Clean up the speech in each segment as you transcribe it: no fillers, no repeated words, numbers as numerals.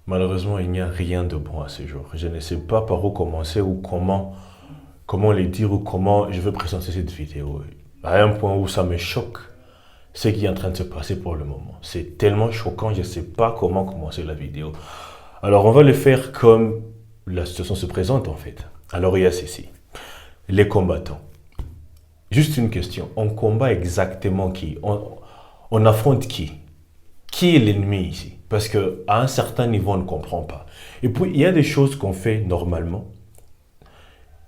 Malheureusement, il n'y a rien de bon à ce jour. Je ne sais pas par où commencer ou comment les dire ou comment je veux présenter cette vidéo. À un point où ça me choque ce qui est en train de se passer pour le moment. C'est tellement choquant, je ne sais pas comment commencer la vidéo. Alors, on va le faire comme la situation se présente en fait. Alors, il y a ceci. Les combattants. Juste une question. On combat exactement qui on affronte qui? Qui est l'ennemi ici? Parce qu'à un certain niveau, on ne comprend pas. Et puis, il y a des choses qu'on fait normalement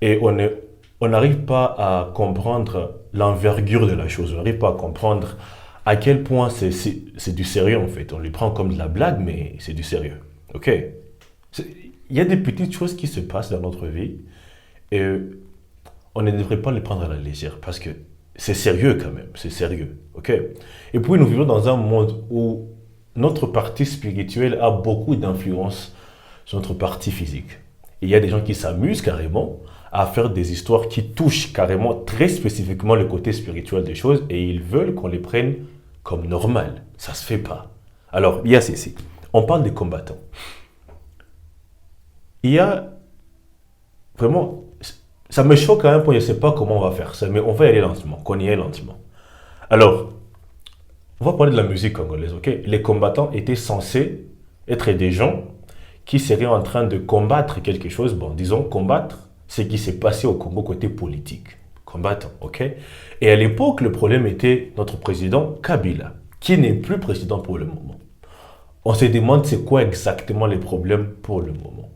et on n'arrive pas à comprendre l'envergure de la chose. On n'arrive pas à comprendre à quel point c'est du sérieux en fait. On les prend comme de la blague, mais c'est du sérieux. Ok? Il y a des petites choses qui se passent dans notre vie et on ne devrait pas les prendre à la légère parce que c'est sérieux quand même. C'est sérieux. Ok? Et puis, nous vivons dans un monde où notre partie spirituelle a beaucoup d'influence sur notre partie physique. Et il y a des gens qui s'amusent carrément à faire des histoires qui touchent carrément très spécifiquement le côté spirituel des choses et ils veulent qu'on les prenne comme normal. Ça se fait pas. Alors, il y a ceci. On parle des combattants. Il y a vraiment... Ça me choque à un point, je ne sais pas comment on va faire ça, mais on va y aller lentement, qu'on y aille lentement. Alors, on va parler de la musique congolaise, ok? Les combattants étaient censés être des gens qui seraient en train de combattre quelque chose, bon, disons combattre ce qui s'est passé au Congo côté politique. Combattants, ok? Et à l'époque, le problème était notre président Kabila, qui n'est plus président pour le moment. On se demande c'est quoi exactement les problèmes pour le moment.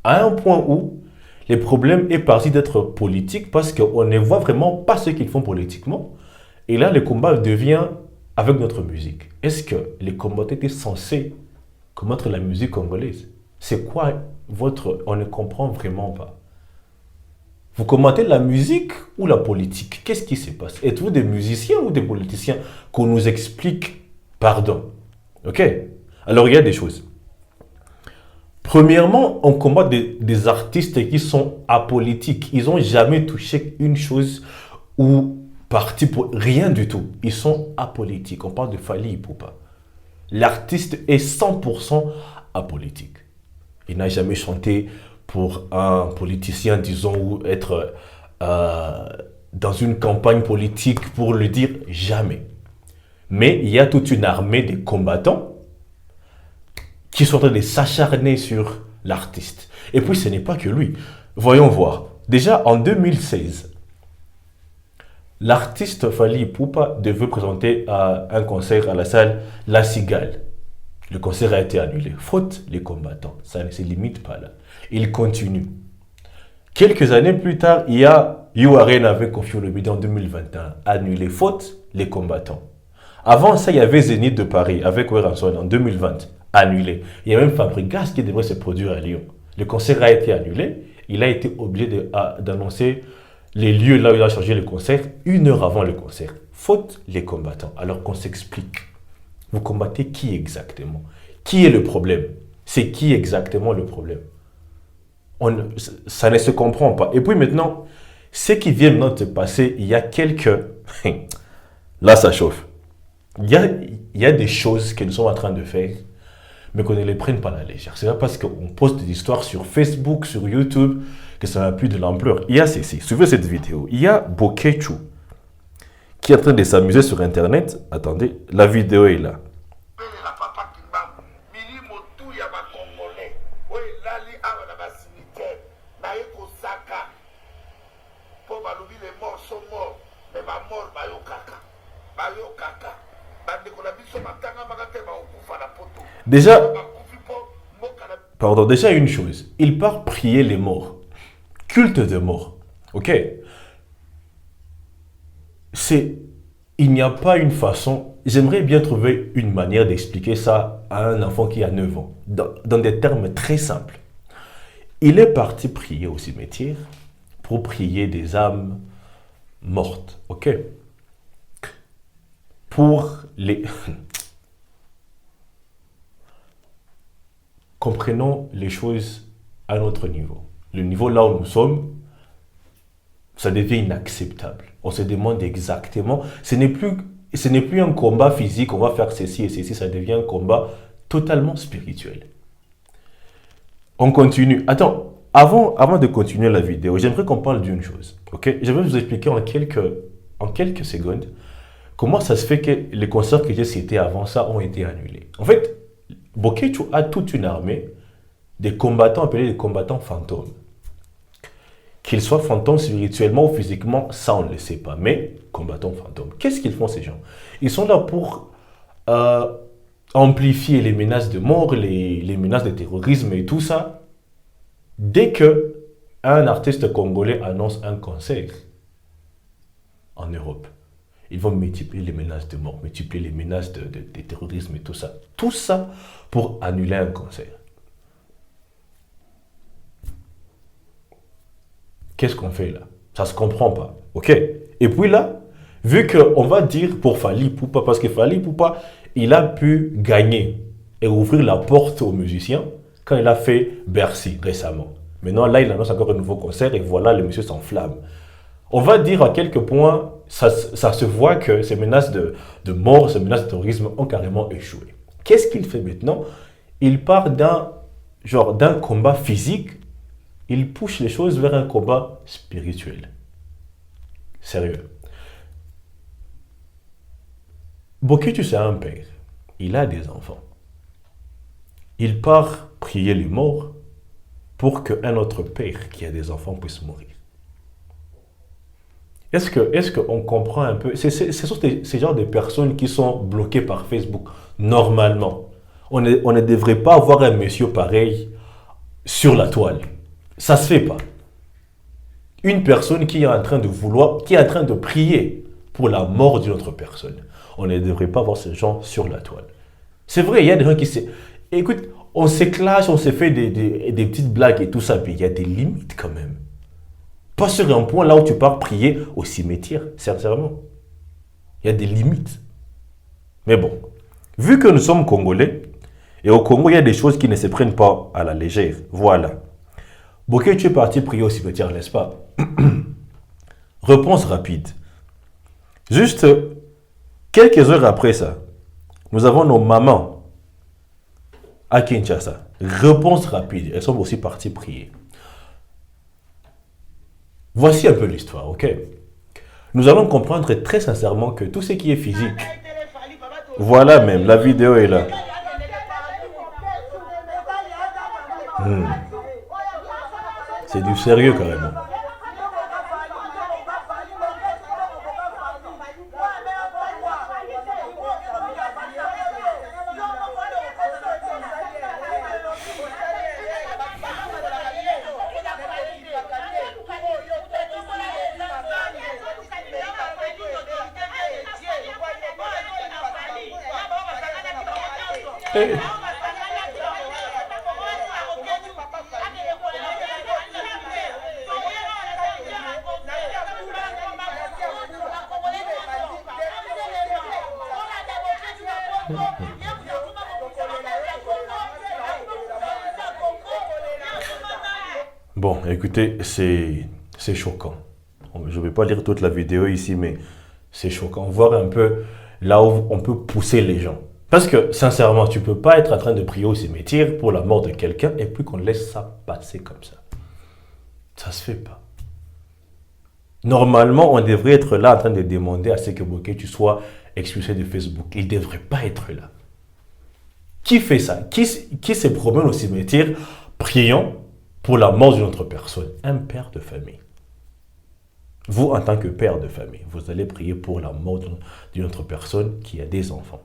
À un point où les problèmes est parti d'être politique parce qu'on ne voit vraiment pas ce qu'ils font politiquement. Et là, le combat devient avec notre musique. Est-ce que les combattants étaient censés combattre la musique congolaise? C'est quoi votre... On ne comprend vraiment pas. Vous combattez la musique ou la politique? Qu'est-ce qui se passe? Êtes-vous des musiciens ou des politiciens? Qu'on nous explique, pardon. Ok? Alors, il y a des choses. Premièrement, on combat des artistes qui sont apolitiques. Ils n'ont jamais touché une chose ou parti pour rien du tout. Ils sont apolitiques. On parle de Fally Ipupa. L'artiste est 100% apolitique. Il n'a jamais chanté pour un politicien, disons, ou être dans une campagne politique pour le dire, jamais. Mais il y a toute une armée de combattants qui sont en train de s'acharner sur l'artiste. Et puis ce n'est pas que lui. Voyons voir. Déjà en 2016, l'artiste Fally Ipupa devait présenter un concert à la salle La Cigale. Le concert a été annulé. Faute les combattants. Ça ne se limite pas là. Il continue. Quelques années plus tard, il y a URN avec Koffi Olomide en 2021. Annulé. Faute les combattants. Avant ça, il y avait Zénith de Paris avec Weranson en 2020. Annulé. Il y a même Fabregas qui devrait se produire à Lyon. Le concert a été annulé. Il a été obligé d'annoncer les lieux là où il a changé le concert 1 heure avant le concert. Faute les combattants. Alors qu'on s'explique. Vous combattez qui exactement? Qui est le problème? C'est qui exactement le problème? Ça ne se comprend pas. Et puis maintenant, ce qui vient maintenant de se passer, il y a quelques... Là, ça chauffe. Il y a des choses que nous sommes en train de faire mais qu'on ne les prenne pas à la légère. C'est pas parce qu'on poste des histoires sur Facebook, sur YouTube, que ça n'a plus de l'ampleur. Il y a ceci, suivez cette vidéo. Il y a Bokechu qui est en train de s'amuser sur Internet. Attendez, la vidéo est là. Déjà, pardon, déjà une chose, il part prier les morts. Culte de mort. Ok? Il n'y a pas une façon, j'aimerais bien trouver une manière d'expliquer ça à un enfant qui a 9 ans, dans des termes très simples. Il est parti prier au cimetière pour prier des âmes mortes. Ok? Pour les... Comprenons les choses à notre niveau. Le niveau là où nous sommes, ça devient inacceptable. On se demande exactement, ce n'est plus un combat physique, on va faire ceci et ceci, ça devient un combat totalement spirituel. On continue. Attends, avant de continuer la vidéo, j'aimerais qu'on parle d'une chose. Ok? Je vais vous expliquer en quelques secondes comment ça se fait que les concerts que j'ai cités avant ça ont été annulés. En fait, Boketu a toute une armée des combattants appelés des combattants fantômes. Qu'ils soient fantômes spirituellement ou physiquement, ça on ne le sait pas. Mais combattants fantômes. Qu'est-ce qu'ils font ces gens? Ils sont là pour amplifier les menaces de mort, les menaces de terrorisme et tout ça. Dès que un artiste congolais annonce un concert en Europe, ils vont multiplier les menaces de mort, multiplier les menaces de terrorisme et tout ça. Tout ça pour annuler un concert. Qu'est-ce qu'on fait là? Ça ne se comprend pas. Ok? Et puis là, vu qu'on va dire pour Fally Ipupa, parce que Fally Ipupa, il a pu gagner et ouvrir la porte aux musiciens quand il a fait Bercy récemment. Maintenant, là, il annonce encore un nouveau concert et voilà, le monsieur s'enflamme. On va dire à quelques points, ça se voit que ces menaces de mort, ces menaces de terrorisme ont carrément échoué. Qu'est-ce qu'il fait maintenant? Il part d'un combat physique, il pousse les choses vers un combat spirituel. Sérieux. Boketu, c'est un père. Il a des enfants. Il part prier les morts pour qu'un autre père qui a des enfants puisse mourir. Est-ce qu'on comprend un peu? Ce sont ces genres de personnes qui sont bloquées par Facebook. Normalement, on ne devrait pas avoir un monsieur pareil sur la toile. Ça se fait pas. Une personne qui est en train de prier pour la mort d'une autre personne. On ne devrait pas voir ces gens sur la toile. C'est vrai, il y a des gens qui se... Écoute, on s'éclate, on se fait des petites blagues et tout ça, mais il y a des limites quand même. Pas sur un point là où tu pars prier au cimetière, sincèrement. Il y a des limites. Mais bon, vu que nous sommes Congolais, et au Congo, il y a des choses qui ne se prennent pas à la légère. Voilà. Boketu est parti prier au cimetière, n'est-ce pas? Réponse rapide. Juste quelques heures après ça, nous avons nos mamans à Kinshasa. Réponse rapide. Elles sont aussi parties prier. Voici un peu l'histoire, ok? Nous allons comprendre très sincèrement que tout ce qui est physique, voilà même, la vidéo est là. C'est du sérieux carrément. Bon, écoutez, c'est choquant. Je ne vais pas lire toute la vidéo ici, mais c'est choquant. Voir un peu là où on peut pousser les gens. Parce que, sincèrement, tu ne peux pas être en train de prier au cimetière pour la mort de quelqu'un et puis qu'on laisse ça passer comme ça. Ça ne se fait pas. Normalement, on devrait être là en train de demander à ce que Boketu soit expulsé de Facebook. Il ne devrait pas être là. Qui fait ça? Qui se promène au cimetière priant pour la mort d'une autre personne? Un père de famille. Vous, en tant que père de famille, vous allez prier pour la mort d'une autre personne qui a des enfants.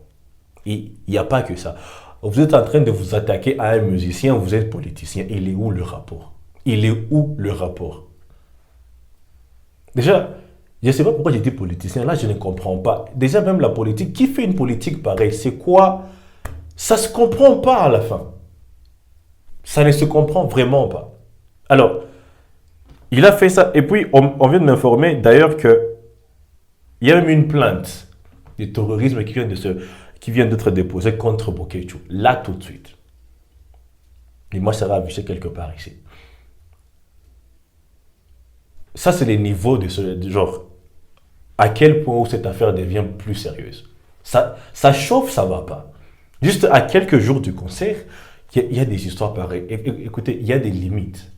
Et il n'y a pas que ça. Vous êtes en train de vous attaquer à un musicien, vous êtes politicien. Il est où le rapport? Il est où le rapport? Déjà, je ne sais pas pourquoi j'ai dit politicien. Là, je ne comprends pas. Déjà, même la politique, qui fait une politique pareille? C'est quoi? Ça ne se comprend pas à la fin. Ça ne se comprend vraiment pas. Alors, il a fait ça. Et puis, on vient de m'informer d'ailleurs qu'il y a même une plainte de terrorisme qui vient d'être déposée contre Boketu. Là, tout de suite. Et moi, ça va afficher quelque part ici. Ça, c'est les niveaux de ce genre. À quel point où cette affaire devient plus sérieuse. Ça chauffe, ça ne va pas. Juste à quelques jours du concert, il y a des histoires pareilles. Écoutez, il y a des limites.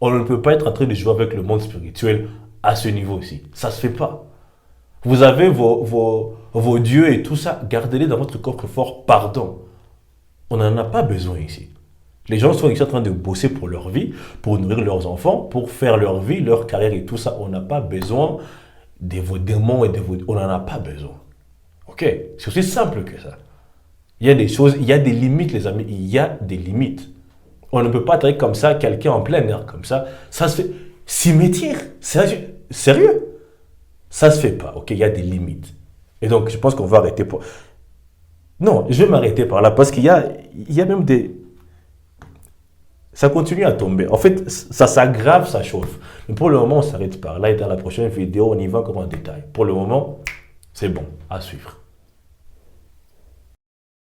On ne peut pas être en train de jouer avec le monde spirituel à ce niveau-ci. Ça ne se fait pas. Vous avez vos dieux et tout ça, gardez-les dans votre coffre-fort, pardon. On n'en a pas besoin ici. Les gens sont ici en train de bosser pour leur vie, pour nourrir leurs enfants, pour faire leur vie, leur carrière et tout ça. On n'a pas besoin de vos démons et de vos... On n'en a pas besoin. Ok? C'est aussi simple que ça. Il y a des choses, il y a des limites, les amis. Il y a des limites. On ne peut pas traiter comme ça quelqu'un en plein air, comme ça. Ça se fait... Cimetière? Sérieux? Ça se fait pas, ok? Il y a des limites. Et donc, je pense qu'on va arrêter pour... Non, je vais m'arrêter par là parce il y a même des... Ça continue à tomber. En fait, ça s'aggrave, ça chauffe. Mais pour le moment, on s'arrête par là et dans la prochaine vidéo, on y va comme en détail. Pour le moment, c'est bon, à suivre.